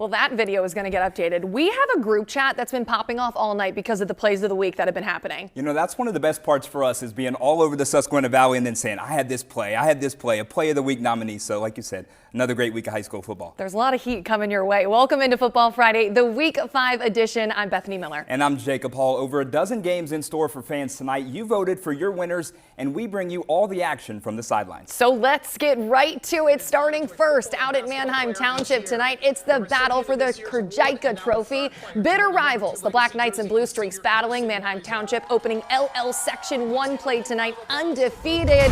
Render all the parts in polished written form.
Well, that video is going to get updated. We have a group chat that's been popping off all night because of the plays of the week that have been happening. You know, that's one of the best parts for us is being all over the Susquehanna Valley and then saying, I had this play, a play of the week nominee. So like you said, another great week of high school football. There's a lot of heat coming your way. Welcome into Football Friday, the Week 5 edition. I'm Bethany Miller. And I'm Jacob Hall. Over a dozen games in store for fans tonight. You voted for your winners, and we bring you all the action from the sidelines. So let's get right to it. Starting first out at Manheim Township tonight, it's the battle for the Krajika Trophy. Bitter rivals, the Black Knights and Blue Streaks battling. Manheim Township opening LL Section 1 play tonight undefeated.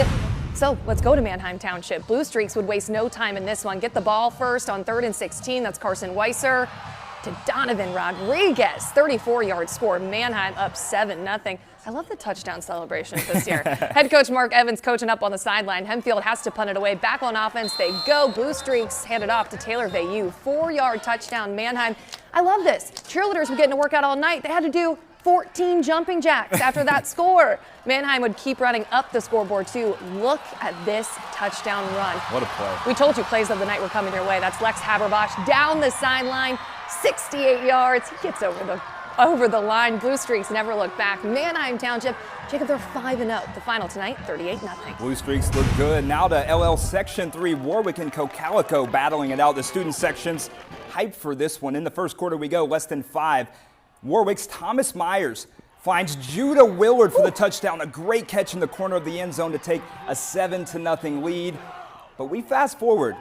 So let's go to Manheim Township. Blue Streaks would waste no time in this one. Get the ball first on 3rd and 16. That's Carson Weiser to Donovan Rodriguez. 34-yard score. Manheim up 7-0. I love the touchdown celebrations this year. Head coach Mark Evans coaching up on the sideline. Hempfield has to punt it away. Back on offense they go. Blue Streaks hand it off to Taylor Vayu. 4-yard touchdown Manheim. I love this. Cheerleaders were getting to work out all night. They had to do 14 jumping jacks after that score. Manheim would keep running up the scoreboard too. Look at this touchdown run. What a play. We told you plays of the night were coming your way. That's Lex Haberbosch down the sideline, 68 yards. He gets over the line. Blue Streaks never look back. Manheim Township, Jacob, they're 5-0. The final tonight, 38-0. Blue Streaks look good. Now to LL Section 3, Warwick and Cocalico battling it out. The student sections hyped for this one. In the first quarter we go, less than 5. Warwick's Thomas Myers finds Judah Willard for the touchdown. A great catch in the corner of the end zone to take a 7-0 lead. But we fast forward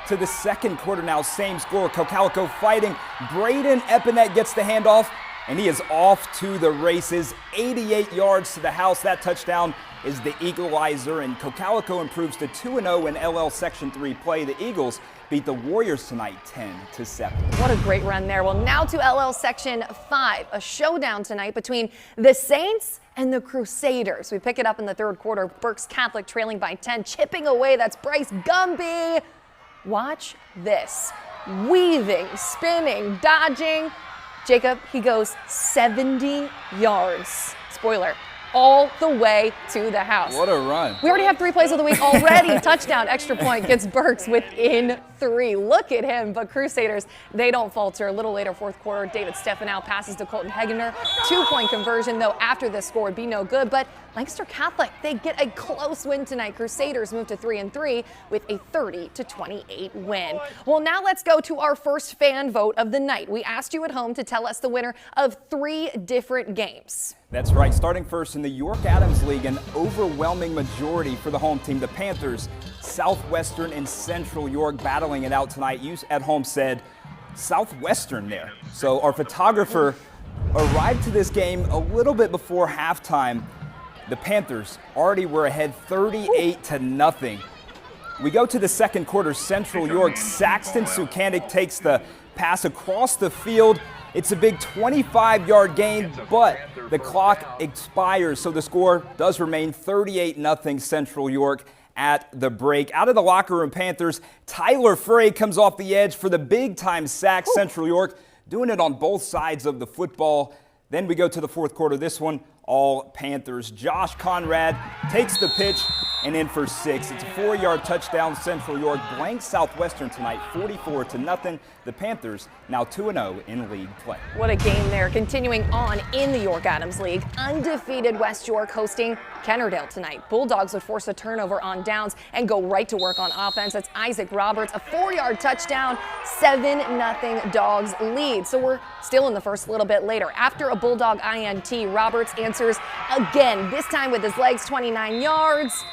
to the second quarter now. Same score. Cocalico fighting. Braden Epinet gets the handoff, and he is off to the races. 88 yards to the house. That touchdown is the equalizer, and Cocalico improves to 2-0 in LL Section 3 play. The Eagles beat the Warriors tonight 10-7. What a great run there. Well, now to LL Section 5, a showdown tonight between the Saints and the Crusaders. We pick it up in the third quarter. Berks Catholic trailing by 10, chipping away. That's Bryce Gumby. Watch this. Weaving, spinning, dodging. Jacob, he goes 70 yards. Spoiler. All the way to the house. What a run. We already have 3 plays of the week already. Touchdown, extra point gets Berks within 3. Look at him. But Crusaders, they don't falter. A little later, fourth quarter, David Stefanow passes to Colton Hegener. 2-point conversion, though, after this score would be no good. But Lancaster Catholic, they get a close win tonight. Crusaders move to 3-3 with a 30-28 win. Well, now let's go to our first fan vote of the night. We asked you at home to tell us the winner of 3 different games. That's right. Starting first in the York Adams League, an overwhelming majority for the home team. The Panthers, Southwestern and Central York battling it out tonight. You at home said Southwestern there. So our photographer arrived to this game a little bit before halftime. The Panthers already were ahead 38-0. We go to the second quarter. Central York, Saxton Sukanik takes the pass across the field. It's a big 25-yard gain, but the clock expires, so the score does remain 38-0 Central York at the break. Out of the locker room, Panthers, Tyler Frey comes off the edge for the big-time sack. Central York doing it on both sides of the football. Then we go to the fourth quarter. This one, all Panthers. Josh Conrad takes the pitch and in for 6. It's a 4-yard touchdown. Central York blanks Southwestern tonight 44-0. The Panthers now 2-0 in league play. What a game there. Continuing on in the York Adams League, undefeated West York hosting Kennerdale tonight. Bulldogs would force a turnover on downs and go right to work on offense. That's Isaac Roberts, a 4-yard touchdown, 7-0 Dogs lead. So we're still in the first a little bit later. After a Bulldog INT, Roberts answers again, this time with his legs, 29 yards.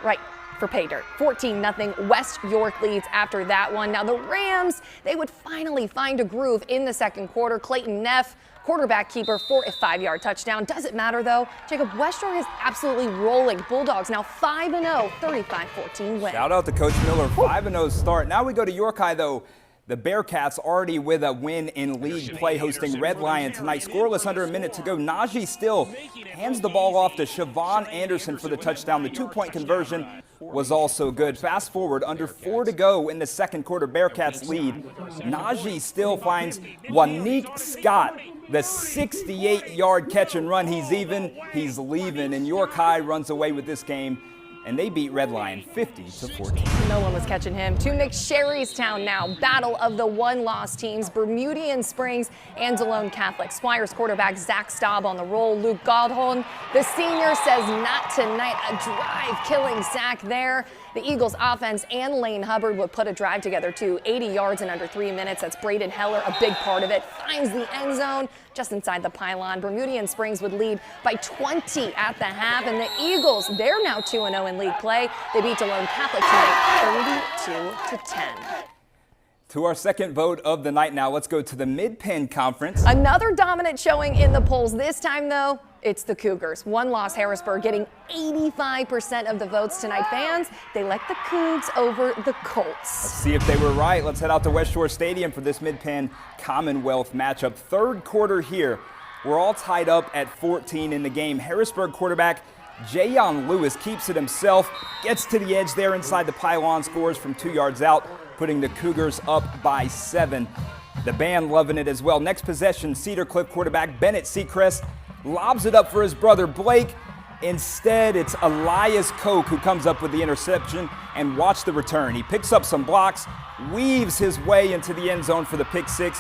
Right for pay dirt. 14-0 West York leads after that one. Now the Rams, they would finally find a groove in the second quarter. Clayton Neff, quarterback keeper, for a 5-yard touchdown. Doesn't matter though. Jacob, West York is absolutely rolling. Bulldogs now 5-0, 35-14 win. Shout out to Coach Miller, 5-0 start. Now we go to York High though. The Bearcats already with a win in league play hosting Red Lion tonight. Scoreless under a minute to go. Najee Still hands the ball off to Siobhan Anderson for the touchdown. The 2-point conversion was also good. Fast forward, under 4 to go in the second quarter. Bearcats lead. Najee Still finds Wanique Scott. The 68-yard catch and run. He's even, he's leaving. And York High runs away with this game and they beat Red Lion 50-14. No one was catching him. To McSherrystown now. Battle of the one-loss teams, Bermudian Springs and Delone Catholic. Squires quarterback Zach Staub on the roll. Luke Godholm, the senior, says not tonight. A drive killing Zach there. The Eagles offense and Lane Hubbard would put a drive together too. 80 yards in under 3 minutes. That's Braden Heller, a big part of it. Finds the end zone just inside the pylon. Bermudian Springs would lead by 20 at the half. And the Eagles, they're now 2-0 in league play. They beat Delone Catholic tonight 32-10. To our second vote of the night now, let's go to the Mid-Penn Conference. Another dominant showing in the polls. This time, though, it's the Cougars. One-loss Harrisburg getting 85% of the votes tonight. Fans, they like the Cougs over the Colts. Let's see if they were right. Let's head out to West Shore Stadium for this Mid-Penn Commonwealth matchup. Third quarter here. We're all tied up at 14 in the game. Harrisburg quarterback Jayon Lewis keeps it himself, gets to the edge there inside the pylon, scores from 2 yards out, putting the Cougars up by 7. The band loving it as well. Next possession, Cedar Cliff quarterback Bennett Seacrest lobs it up for his brother Blake. Instead, it's Elias Koch who comes up with the interception, and watch the return. He picks up some blocks, weaves his way into the end zone for the pick six,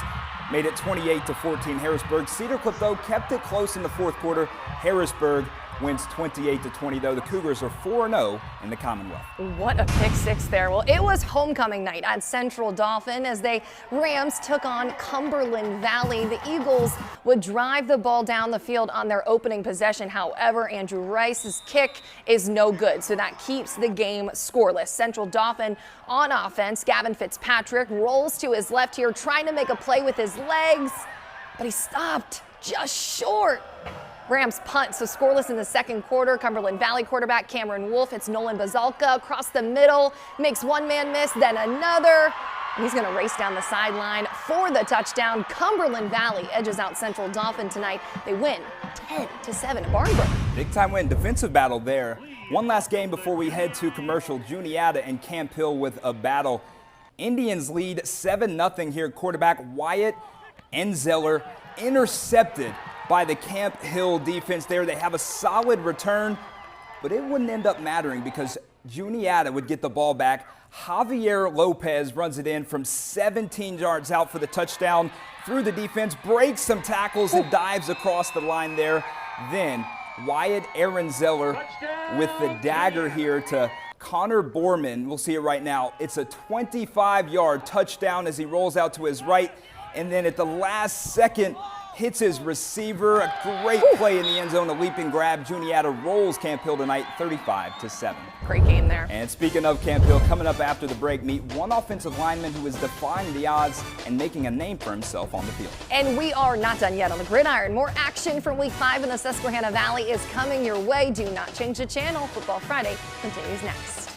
made it 28-14 Harrisburg. Cedar Cliff, though, kept it close in the fourth quarter. Harrisburg wins 28-20, though. The Cougars are 4-0 in the Commonwealth. What a pick six there. Well, it was homecoming night at Central Dauphin as the Rams took on Cumberland Valley. The Eagles would drive the ball down the field on their opening possession. However, Andrew Rice's kick is no good, so that keeps the game scoreless. Central Dauphin on offense. Gavin Fitzpatrick rolls to his left here, trying to make a play with his legs, but he stopped just short. Rams punt, so scoreless in the second quarter. Cumberland Valley quarterback Cameron Wolf hits Nolan Bazalka across the middle, makes one man miss, then another. And he's going to race down the sideline for the touchdown. Cumberland Valley edges out Central Dauphin tonight. They win 10-7 at Barnbrook. Big time win, defensive battle there. One last game before we head to commercial. Juniata and Camp Hill with a battle. Indians lead 7-0 here. Quarterback Wyatt Enzeller intercepted by the Camp Hill defense there. They have a solid return, but it wouldn't end up mattering because Juniata would get the ball back. Javier Lopez runs it in from 17 yards out for the touchdown through the defense, breaks some tackles and dives across the line there. Then Wyatt Ehrenzeller with the dagger here to Connor Borman. We'll see it right now. It's a 25-yard touchdown as he rolls out to his right, and then at the last second, hits his receiver. A great play in the end zone, a leaping grab. Juniata rolls Camp Hill tonight 35-7. Great game there. And speaking of Camp Hill, coming up after the break, meet one offensive lineman who is defying the odds and making a name for himself on the field. And we are not done yet on the gridiron. More action from Week 5 in the Susquehanna Valley is coming your way. Do not change the channel. Football Friday continues next.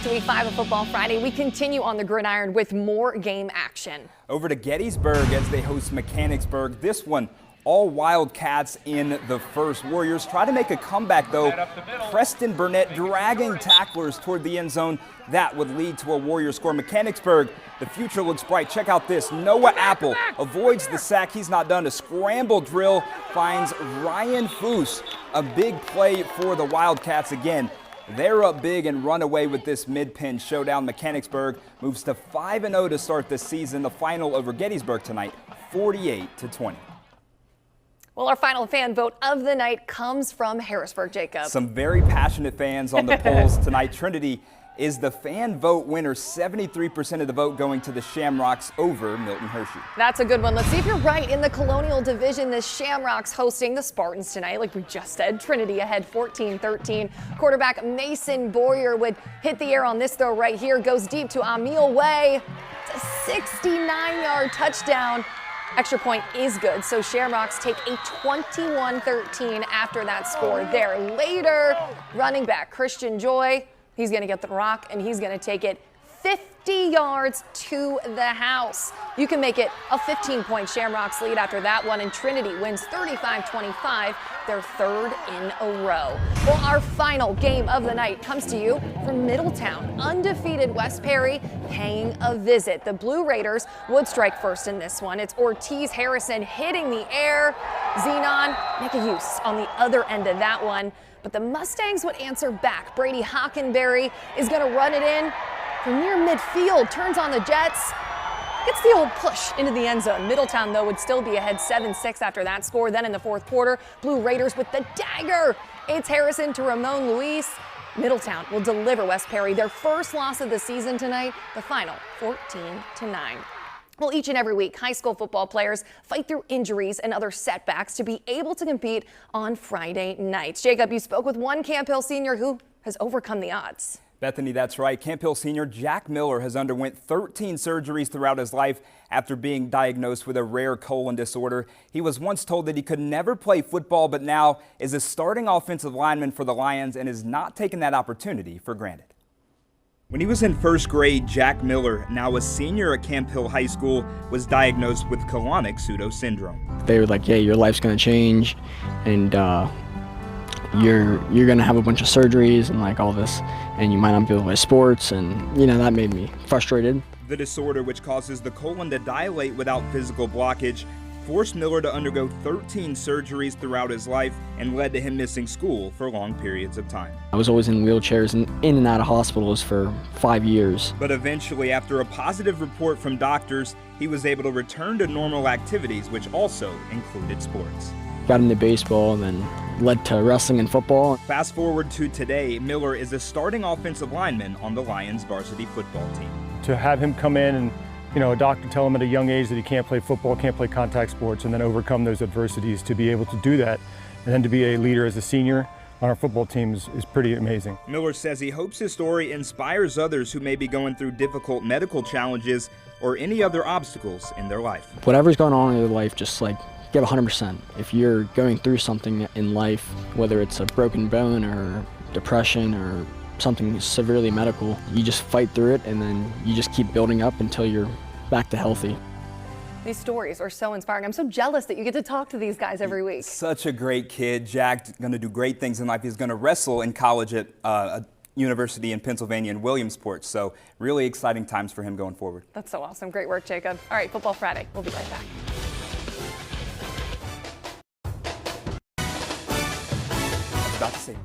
back to week 5 of Football Friday. We continue on the gridiron with more game action. Over to Gettysburg as they host Mechanicsburg. This one, all Wildcats in the first. Warriors try to make a comeback, though. Preston Burnett dragging tacklers toward the end zone. That would lead to a Warrior score. Mechanicsburg, the future looks bright. Check out this. Noah Apple avoids the sack. He's not done. A scramble drill finds Ryan Foose. A big play for the Wildcats again. They're up big and run away with this mid-pin showdown. Mechanicsburg moves to 5-0 to start the season. The final over Gettysburg tonight, 48-20. Well, our final fan vote of the night comes from Harrisburg, Jacob. Some very passionate fans on the polls tonight. Trinity is the fan vote winner, 73% of the vote going to the Shamrocks over Milton Hershey. That's a good one. Let's see if you're right. In the Colonial Division, the Shamrocks hosting the Spartans tonight, like we just said. Trinity ahead 14-13. Quarterback Mason Boyer would hit the air on this throw right here. Goes deep to Emil Way. It's a 69-yard touchdown. Extra point is good, so Shamrocks take a 21-13 after that score there. Later, running back Christian Joy, he's going to get the rock, and he's going to take it 50 yards to the house. You can make it a 15-point Shamrocks lead after that one, and Trinity wins 35-25, their third in a row. Well, our final game of the night comes to you from Middletown. Undefeated West Perry paying a visit. The Blue Raiders would strike first in this one. It's Ortiz Harrison hitting the air. Xenon make a use on the other end of that one. But the Mustangs would answer back. Brady Hockenberry is going to run it in from near midfield, turns on the Jets, gets the old push into the end zone. Middletown, though, would still be ahead 7-6 after that score. Then in the fourth quarter, Blue Raiders with the dagger. It's Harrison to Ramon Luis. Middletown will deliver West Perry their first loss of the season tonight, the final 14-9. Well, each and every week, high school football players fight through injuries and other setbacks to be able to compete on Friday nights. Jacob, you spoke with one Camp Hill senior who has overcome the odds. Bethany, that's right. Camp Hill senior Jack Miller has underwent 13 surgeries throughout his life after being diagnosed with a rare colon disorder. He was once told that he could never play football, but now is a starting offensive lineman for the Lions and is not taking that opportunity for granted. When he was in first grade, Jack Miller, now a senior at Camp Hill High School, was diagnosed with colonic pseudosyndrome. They were like, yeah, your life's going to change, and you're going to have a bunch of surgeries and like all this, and you might not be able to play sports, and that made me frustrated. The disorder, which causes the colon to dilate without physical blockage, forced Miller to undergo 13 surgeries throughout his life and led to him missing school for long periods of time. I was always in wheelchairs and in and out of hospitals for 5 years. But eventually, after a positive report from doctors, he was able to return to normal activities, which also included sports. Got into baseball and then led to wrestling and football. Fast forward to today, Miller is a starting offensive lineman on the Lions varsity football team. To have him come in and a doctor tell him at a young age that he can't play football, can't play contact sports, and then overcome those adversities, to be able to do that, and then to be a leader as a senior on our football team is pretty amazing. Miller says he hopes his story inspires others who may be going through difficult medical challenges or any other obstacles in their life. Whatever's going on in your life, just like give 100%. If you're going through something in life, whether it's a broken bone or depression or something severely medical, you just fight through it, and then you just keep building up until you're back to healthy. These stories are so inspiring. I'm so jealous that you get to talk to these guys every week. Such a great kid. Jack's going to do great things in life. He's going to wrestle in college at a university in Pennsylvania in Williamsport. So really exciting times for him going forward. That's so awesome. Great work, Jacob. All right, Football Friday. We'll be right back. I was about to say no.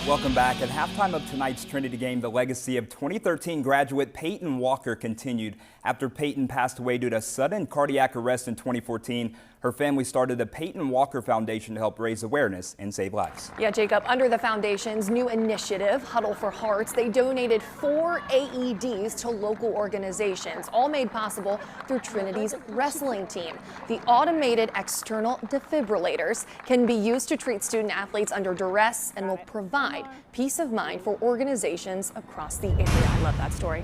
Welcome back. At halftime of tonight's Trinity game, the legacy of 2013 graduate Peyton Walker continued. After Peyton passed away due to sudden cardiac arrest in 2014, her family started the Peyton Walker Foundation to help raise awareness and save lives. Yeah, Jacob, under the foundation's new initiative, Huddle for Hearts, they donated 4 AEDs to local organizations, all made possible through Trinity's wrestling team. The automated external defibrillators can be used to treat student athletes under duress and will provide peace of mind for organizations across the area. I love that story.